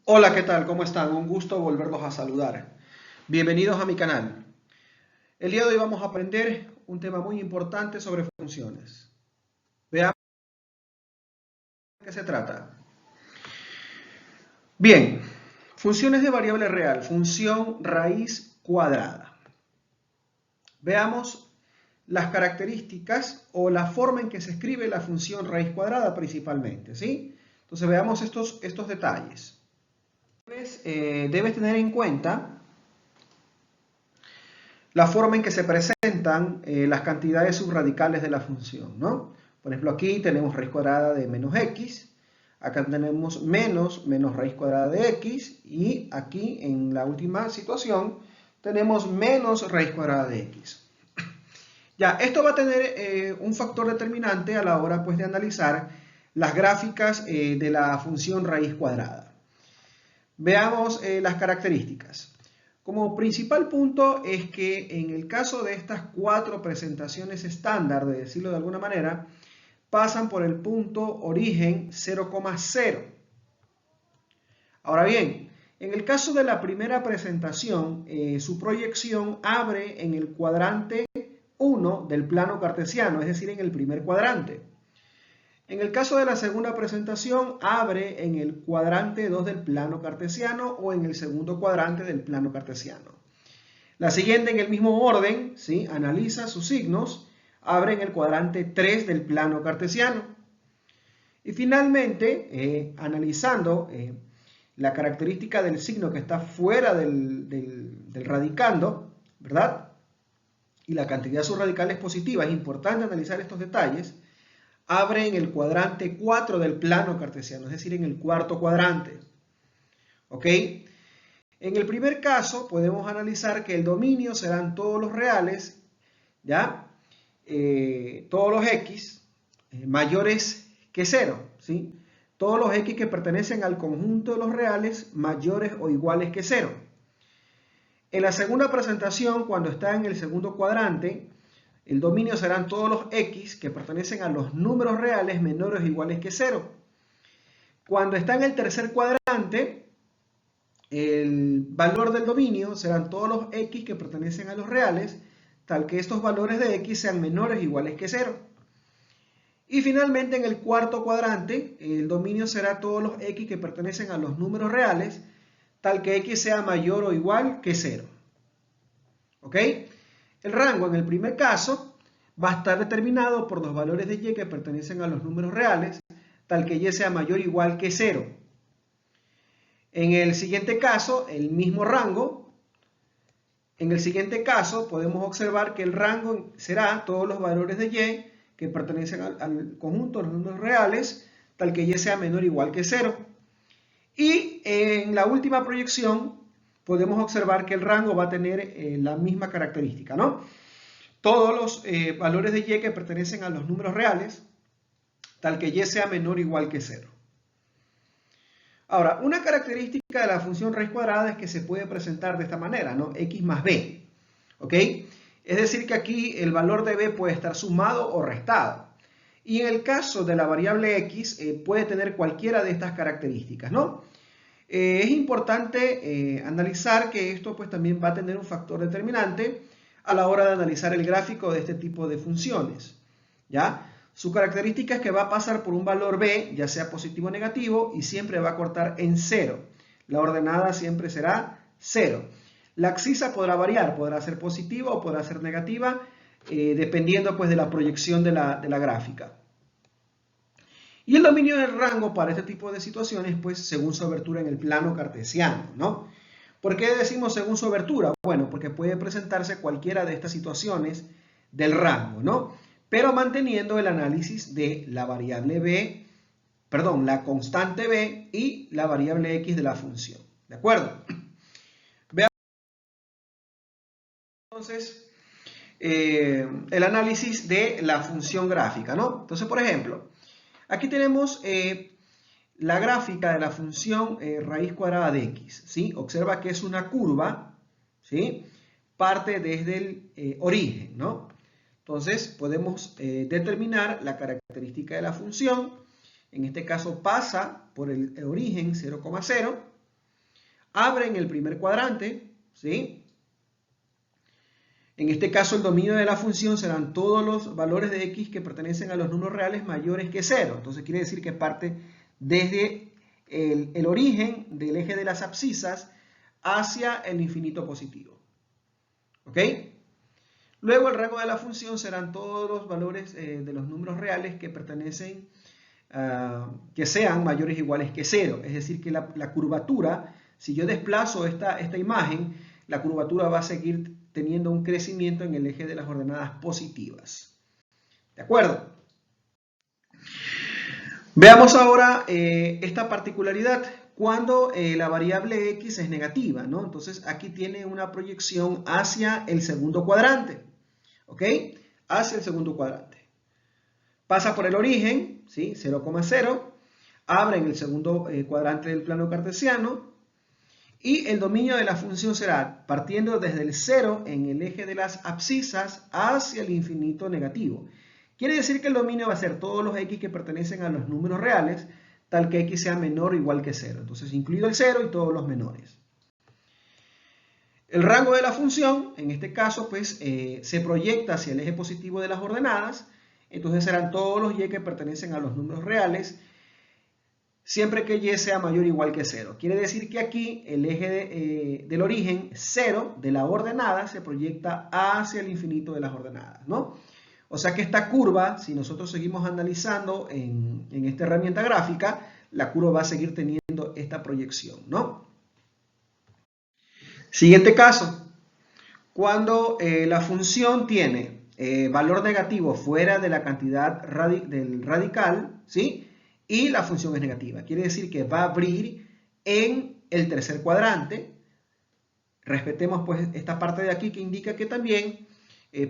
Hola, ¿qué tal? ¿Cómo están? Un gusto volverlos a saludar. Bienvenidos a mi canal. El día de hoy vamos a aprender un tema muy importante sobre funciones. Veamos de qué se trata. Bien, funciones de variable real, función raíz cuadrada. Veamos las características o la forma en que se escribe la función raíz cuadrada principalmente, ¿sí? Entonces veamos estos detalles. Debes tener en cuenta la forma en que se presentan las cantidades subradicales de la función, ¿no? Por ejemplo, aquí tenemos raíz cuadrada de menos x, acá tenemos menos raíz cuadrada de x, y aquí en la última situación tenemos menos raíz cuadrada de x. Ya, esto va a tener un factor determinante a la hora pues, de analizar las gráficas de la función raíz cuadrada. Veamos las características. Como principal punto es que en el caso de estas cuatro presentaciones estándar, de decirlo de alguna manera, pasan por el punto origen 0,0. Ahora bien, en el caso de la primera presentación, su proyección abre en el cuadrante 1 del plano cartesiano, es decir, en el primer cuadrante. En el caso de la segunda presentación, abre en el cuadrante 2 del plano cartesiano o en el segundo cuadrante del plano cartesiano. La siguiente, en el mismo orden, ¿sí? Analiza sus signos, abre en el cuadrante 3 del plano cartesiano. Y finalmente, analizando la característica del signo que está fuera del radicando, ¿verdad? Y la cantidad subradical es positiva, es importante analizar estos detalles. Abre en el cuadrante 4 del plano cartesiano, es decir, en el cuarto cuadrante. ¿Ok? En el primer caso podemos analizar que el dominio serán todos los reales, ¿ya? Todos los x mayores que 0, ¿sí? Todos los x que pertenecen al conjunto de los reales mayores o iguales que 0. En la segunda presentación, cuando está en el segundo cuadrante, el dominio serán todos los x que pertenecen a los números reales menores o iguales que 0. Cuando está en el tercer cuadrante, el valor del dominio serán todos los x que pertenecen a los reales, tal que estos valores de x sean menores o iguales que 0. Y finalmente en el cuarto cuadrante, el dominio será todos los x que pertenecen a los números reales, tal que x sea mayor o igual que 0. ¿Ok? El rango en el primer caso va a estar determinado por los valores de y que pertenecen a los números reales, tal que y sea mayor o igual que 0. En el siguiente caso, el mismo rango. En el siguiente caso, podemos observar que el rango será todos los valores de y que pertenecen al conjunto de los números reales, tal que y sea menor o igual que 0. Y en la última proyección, podemos observar que el rango va a tener la misma característica, ¿no? Todos los valores de y que pertenecen a los números reales, tal que y sea menor o igual que 0. Ahora, una característica de la función raíz cuadrada es que se puede presentar de esta manera, ¿no? X más b, ¿ok? Es decir que aquí el valor de b puede estar sumado o restado. Y en el caso de la variable x, puede tener cualquiera de estas características, ¿no? Es importante analizar que esto pues también va a tener un factor determinante a la hora de analizar el gráfico de este tipo de funciones, ¿ya? Su característica es que va a pasar por un valor b, ya sea positivo o negativo, y siempre va a cortar en 0. La ordenada siempre será 0. La abscisa podrá variar, podrá ser positiva o podrá ser negativa, dependiendo pues de la proyección de la gráfica. Y el dominio del rango para este tipo de situaciones, pues según su abertura en el plano cartesiano, ¿no? ¿Por qué decimos según su abertura? Bueno, porque puede presentarse cualquiera de estas situaciones del rango, ¿no? Pero manteniendo el análisis de la variable b, perdón, la constante b y la variable x de la función, ¿de acuerdo? Veamos entonces el análisis de la función gráfica, ¿no? Entonces, por ejemplo, aquí tenemos la gráfica de la función raíz cuadrada de x, ¿sí? Observa que es una curva, ¿sí? Parte desde el origen, ¿no? Entonces podemos determinar la característica de la función. En este caso pasa por el origen 0,0. abre en el primer cuadrante, ¿sí? En este caso, el dominio de la función serán todos los valores de x que pertenecen a los números reales mayores que 0. Entonces, quiere decir que parte desde el origen del eje de las abscisas hacia el infinito positivo. ¿Ok? Luego, el rango de la función serán todos los valores de los números reales que pertenecen, que sean mayores o iguales que 0. Es decir, que la curvatura, si yo desplazo esta imagen, la curvatura va a seguir teniendo un crecimiento en el eje de las ordenadas positivas. ¿De acuerdo? Veamos ahora esta particularidad cuando la variable x es negativa, ¿no? Entonces aquí tiene una proyección hacia el segundo cuadrante, ¿ok? Hacia el segundo cuadrante. Pasa por el origen, ¿sí? 0,0, abre en el segundo cuadrante del plano cartesiano, y el dominio de la función será partiendo desde el 0 en el eje de las abscisas hacia el infinito negativo. Quiere decir que el dominio va a ser todos los x que pertenecen a los números reales, tal que x sea menor o igual que 0. Entonces, incluido el 0 y todos los menores. El rango de la función, en este caso, pues se proyecta hacia el eje positivo de las ordenadas. Entonces serán todos los y que pertenecen a los números reales, siempre que y sea mayor o igual que 0. Quiere decir que aquí el eje del origen 0 de la ordenada se proyecta hacia el infinito de las ordenadas, ¿no? O sea que esta curva, si nosotros seguimos analizando en esta herramienta gráfica, la curva va a seguir teniendo esta proyección, ¿no? Siguiente caso, cuando la función tiene valor negativo fuera de la cantidad del radical, ¿sí? Y la función es negativa. Quiere decir que va a abrir en el tercer cuadrante. Respetemos pues esta parte de aquí que indica que también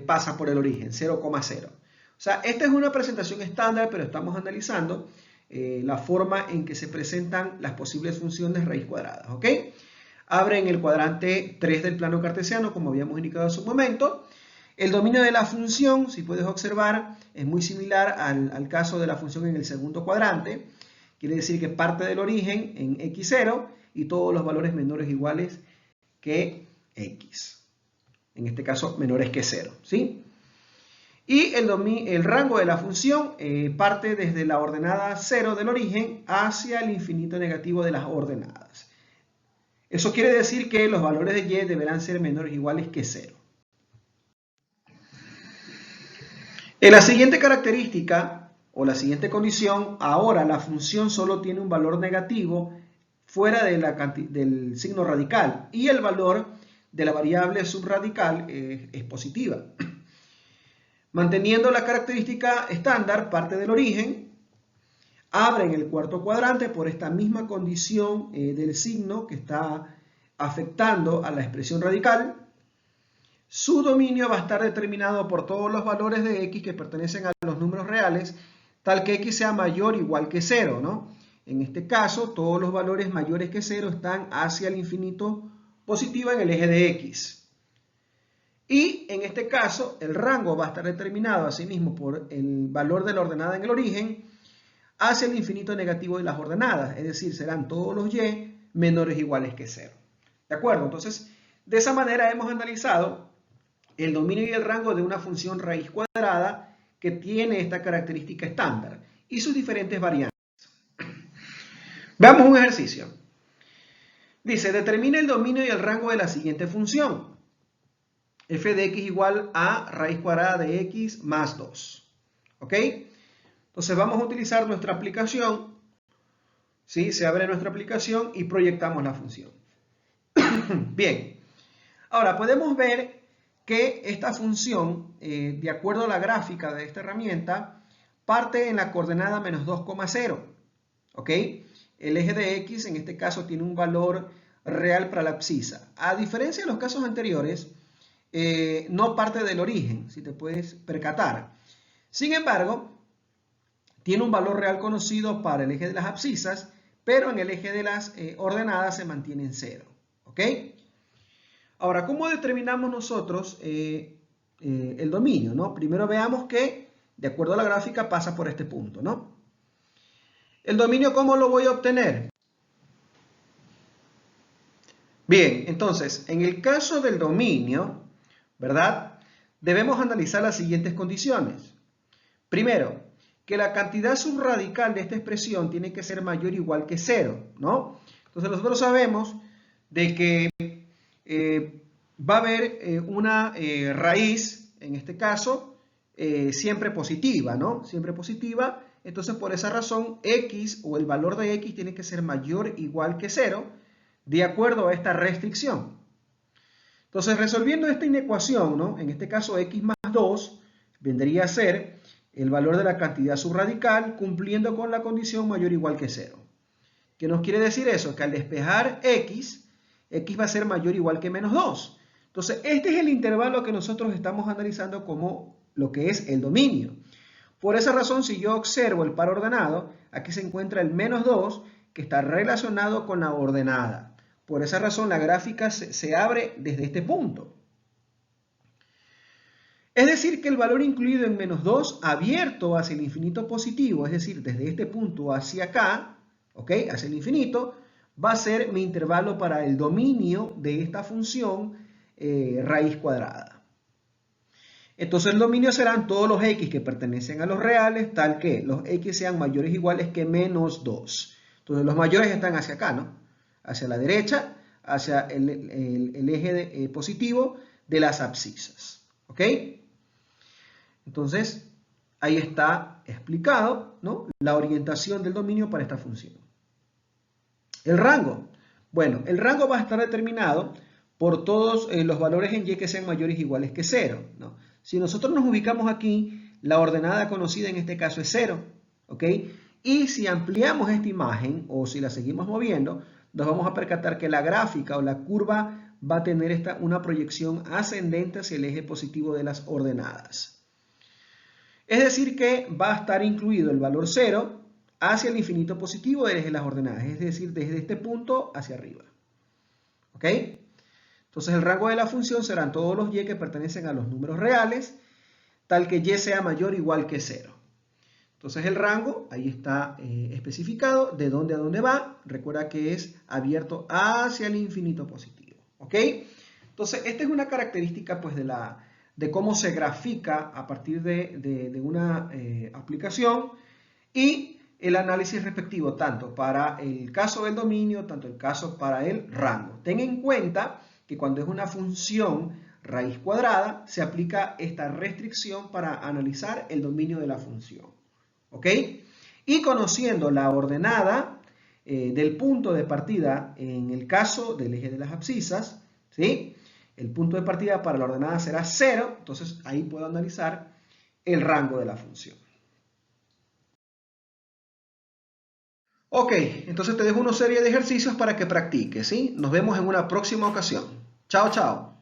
pasa por el origen, 0,0. O sea, esta es una presentación estándar, pero estamos analizando la forma en que se presentan las posibles funciones raíz cuadradas, ¿ok? Abre en el cuadrante 3 del plano cartesiano, como habíamos indicado hace un momento. El dominio de la función, si puedes observar, es muy similar al caso de la función en el segundo cuadrante. Quiere decir que parte del origen en x0 y todos los valores menores o iguales que x. En este caso, menores que 0, ¿sí? Y el rango de la función parte desde la ordenada 0 del origen hacia el infinito negativo de las ordenadas. Eso quiere decir que los valores de y deberán ser menores o iguales que 0. En la siguiente característica o la siguiente condición, ahora la función solo tiene un valor negativo fuera del signo radical y el valor de la variable subradical es positiva. Manteniendo la característica estándar, parte del origen, abre en el cuarto cuadrante por esta misma condición del signo que está afectando a la expresión radical. Su dominio va a estar determinado por todos los valores de x que pertenecen a los números reales, tal que x sea mayor o igual que 0, ¿no? En este caso, todos los valores mayores que 0 están hacia el infinito positivo en el eje de x. Y en este caso, el rango va a estar determinado asimismo por el valor de la ordenada en el origen hacia el infinito negativo de las ordenadas, es decir, serán todos los y menores o iguales que 0. ¿De acuerdo? Entonces, de esa manera hemos analizado el dominio y el rango de una función raíz cuadrada que tiene esta característica estándar y sus diferentes variantes. Veamos un ejercicio. Dice, determina el dominio y el rango de la siguiente función. F de x igual a raíz cuadrada de x más 2. ¿Ok? Entonces vamos a utilizar nuestra aplicación. ¿Sí? Se abre nuestra aplicación y proyectamos la función. Bien. Ahora podemos ver que esta función, de acuerdo a la gráfica de esta herramienta, parte en la coordenada menos 2,0. ¿Ok? El eje de x en este caso tiene un valor real para la abscisa. A diferencia de los casos anteriores, no parte del origen, si te puedes percatar. Sin embargo, tiene un valor real conocido para el eje de las abscisas, pero en el eje de las ordenadas se mantiene en 0. ¿Ok? Ahora, ¿cómo determinamos nosotros el dominio, ¿no? Primero veamos que, de acuerdo a la gráfica, pasa por este punto, ¿no? El dominio, ¿cómo lo voy a obtener? Bien, entonces, en el caso del dominio, ¿verdad? Debemos analizar las siguientes condiciones. Primero, que la cantidad subradical de esta expresión tiene que ser mayor o igual que 0, ¿no? Entonces nosotros sabemos de que va a haber una raíz, en este caso, siempre positiva, ¿no? Siempre positiva. Entonces por esa razón x o el valor de x tiene que ser mayor o igual que 0 de acuerdo a esta restricción. Entonces resolviendo esta inecuación, ¿no? En este caso x más 2 vendría a ser el valor de la cantidad subradical cumpliendo con la condición mayor o igual que 0. ¿Qué nos quiere decir eso? Que al despejar x, x va a ser mayor o igual que menos 2. Entonces, este es el intervalo que nosotros estamos analizando como lo que es el dominio. Por esa razón, si yo observo el par ordenado, aquí se encuentra el menos 2, que está relacionado con la ordenada. Por esa razón, la gráfica se abre desde este punto. Es decir, que el valor incluido en menos 2 abierto hacia el infinito positivo, es decir, desde este punto hacia acá, ¿ok? Hacia el infinito, va a ser mi intervalo para el dominio de esta función raíz cuadrada. Entonces el dominio serán todos los x que pertenecen a los reales, tal que los x sean mayores o iguales que menos 2. Entonces los mayores están hacia acá, ¿no? Hacia la derecha, hacia el eje positivo de las abscisas, ¿ok? Entonces, ahí está explicado, ¿no? La orientación del dominio para esta función. El rango. Bueno, el rango va a estar determinado por todos los valores en y que sean mayores o iguales que 0, ¿no? Si nosotros nos ubicamos aquí, la ordenada conocida en este caso es 0, ¿ok? Y si ampliamos esta imagen o si la seguimos moviendo, nos vamos a percatar que la gráfica o la curva va a tener una proyección ascendente hacia el eje positivo de las ordenadas. Es decir que va a estar incluido el valor 0 hacia el infinito positivo del eje de las ordenadas, es decir, desde este punto hacia arriba. ¿Ok? Entonces el rango de la función serán todos los y que pertenecen a los números reales, tal que y sea mayor o igual que 0. Entonces el rango, ahí está especificado, de dónde a dónde va. Recuerda que es abierto hacia el infinito positivo. ¿Ok? Entonces esta es una característica pues de cómo se grafica a partir de una aplicación y el análisis respectivo tanto para el caso del dominio, tanto el caso para el rango. Ten en cuenta que cuando es una función raíz cuadrada, se aplica esta restricción para analizar el dominio de la función. ¿Ok? Y conociendo la ordenada del punto de partida en el caso del eje de las abscisas, ¿sí? El punto de partida para la ordenada será 0, entonces ahí puedo analizar el rango de la función. Ok, entonces te dejo una serie de ejercicios para que practiques, ¿sí? Nos vemos en una próxima ocasión. Chao, chao.